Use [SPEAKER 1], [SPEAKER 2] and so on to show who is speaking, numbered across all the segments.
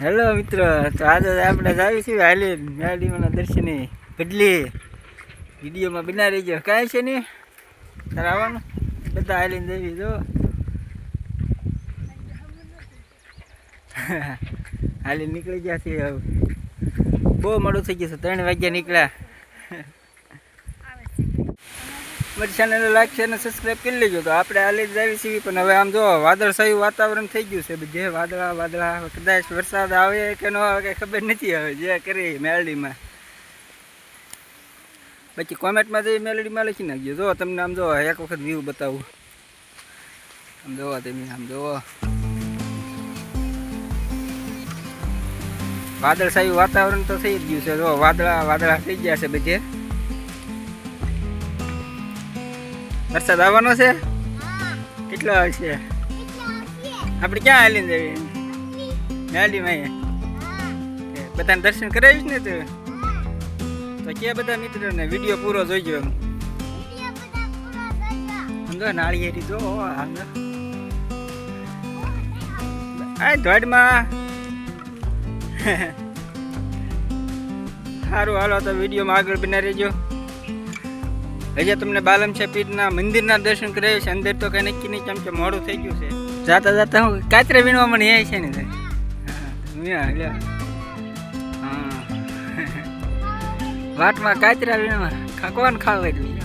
[SPEAKER 1] Hello મિત્રો, તો આજે આપણે જાવી છીએ હાલી મેરડીમાંના દર્શને બદલી વિડીયોમાં બના રહીજો. કાંઈ છે નહીં તારે આવવાનું, બધા હાલીને જવી જો હાલી નીકળી ગયા છે. હવે બહુ મોડું થઈ ગયું છે, 3 વાગ્યા નીકળ્યા. મારી ચેનલ લાઈક છે અને સબસ્ક્રાઈબ કરી લેજો. તો આપણે હાલી જ આવી છીએ, પણ હવે આમ જો વાદળછાયું વાતાવરણ થઈ ગયું છે. બધે વાદળા કદાચ વરસાદ આવે કે ન આવે કંઈ ખબર નથી. હવે જે કરી મેલડીમાં પછી કોમેન્ટમાં જઈ મેલડીમાં લખી નાખજો. જો તમને આમ જો એક વખત વ્યૂ બતાવું. આમ જોવો તમે, આમ જોવો વાદળછાયું વાતાવરણ તો થઈ જ ગયું છે. જો વાદળા થઈ ગયા છે બધે. વરસાદ આવવાનો છે. કેટલો આવશે? આપણે ક્યાં હાલીને જઈએ? મેરડીમાં. બધાને દર્શન કરાવીશ ને તું તો કે બધા મિત્રોને વિડીયો પૂરો જોઈજો. સમજો નાળિયેરી જો આ ધોડમાં. સારું, હાલો તો વિડીયોમાં આગળ બના રહેજો. હજી તમને બાલમ છે પીરના મંદિરના દર્શન કરાવ્યું છે. અંદર તો કઈ નક્કી નહીં, કેમ કે મોડું થઈ ગયું છે. જાતા જાતા હું કાતરે વીણવા મને એ છે ને હા વાટમાં કાતરા વીણવા કોણ ખાવા એટલું.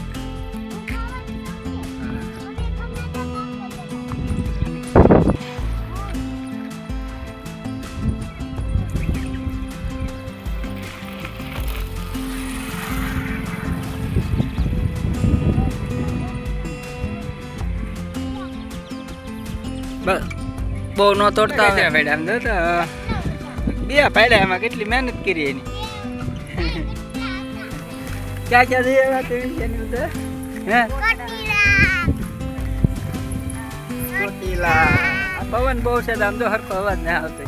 [SPEAKER 1] બહુ ન તોડતા પાડ્યા આમ તો બે પાડ્યા. એમાં કેટલી મહેનત કરી એની. ક્યાં ક્યાં જઈએ વાત એની બધા હે ચોટીલા. આ પવન બહુ છે, આમ તો હરખો અવાજ ના આવતો.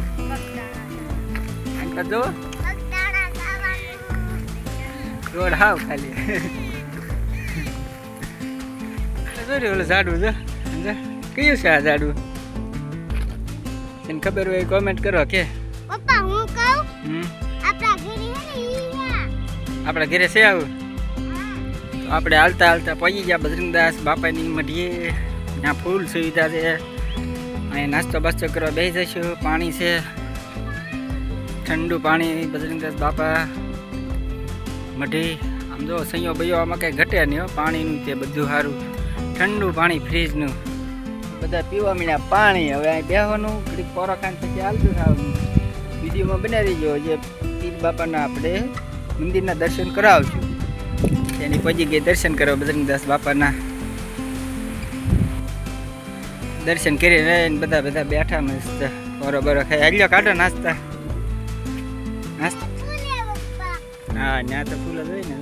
[SPEAKER 1] જો રોડ હાવ ખાલી. ઓલું ઝાડવું જો કયું છે આ ઝાડવું? એને ખબર હોય કોમેન્ટ કરો. કે
[SPEAKER 2] પપ્પા હું કહું આપણા ઘરે હે ને
[SPEAKER 1] આપણા ઘરે છે આવું. તો આપણે હાલતા હાલતા પહોંચી ગયા બજરંગદાસ બાપાની મઢીએ. ત્યાં ફૂલ સુવિધા છે. અહીં નાસ્તો બાસ્તો કરવા બેસી જઈશું. પાણી છે, ઠંડુ પાણી. બજરંગદાસ બાપા મઢી. આમ જો સૈયો બૈયો આમાં કંઈ ઘટે નહીં હો. પાણીનું તે બધું સારું, ઠંડુ પાણી ફ્રીજનું. બધા પીવા મળ્યા પાણી. હવે અહીં બેહવાનું, ઘડીક પોરો ખાન પછી હાલતું થવાનું. વિડીયોમાં બનાવી દેજો. જે પીર બાપાના આપણે મંદિરના દર્શન કરાવશું. એની પછી ગઈ દર્શન કરવા બજરંગદાસ બાપાના. દર્શન કરી રહીને બધા બેઠા મસ્ત પોરો બરો ખાઈ. હાલ્યો કાઢો નાસ્તા. હા, ત્યાં તો ફૂલ જ હોય ને.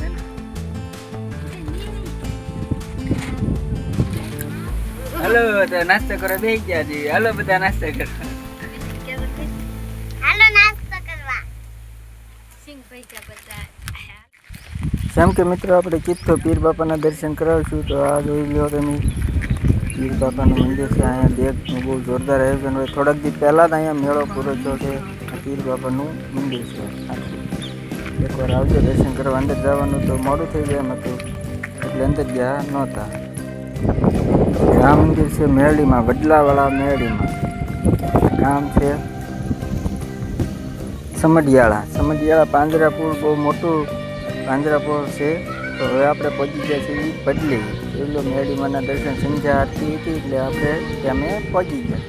[SPEAKER 1] હાલો તો નાસ્તો કરો બેસી ગયા છીએ. હાલો બધા નાસ્તો કરો.
[SPEAKER 2] હાલો નાસ્તો કરવા.
[SPEAKER 1] જેમ કે મિત્રો આપણે ચિત્તો પીર બાપાના દર્શન કરાવશું. તો આ જોઈ લો તમે, પીર બાપાનું મંદિર છે. અહીંયા દેખનું બહુ જોરદાર આયોજન હોય. થોડાક દિવસ પહેલાં જ અહીંયા મેળો પૂરો થયો છે. પીર બાપાનું મંદિર છે. એકવાર આવજો દર્શન કરવા. અંદર જવાનું તો મોડું થઈ જાય એમ હતું, એટલે અંદર ગયા નહોતા. આ મંદિર છે મેરડીમાં, વડલાવાળા મેરડીમાં. ગામ છે સમઢિયાળા. પાંજરાપુર બહુ મોટું પાંજરાપુર છે. તો હવે આપણે પહોંચી ગયા છીએ બદલી. એટલો મેરડીમાંના દર્શન સંધ્યા આરતી હતી એટલે આપણે ત્યાં પહોંચી ગયા.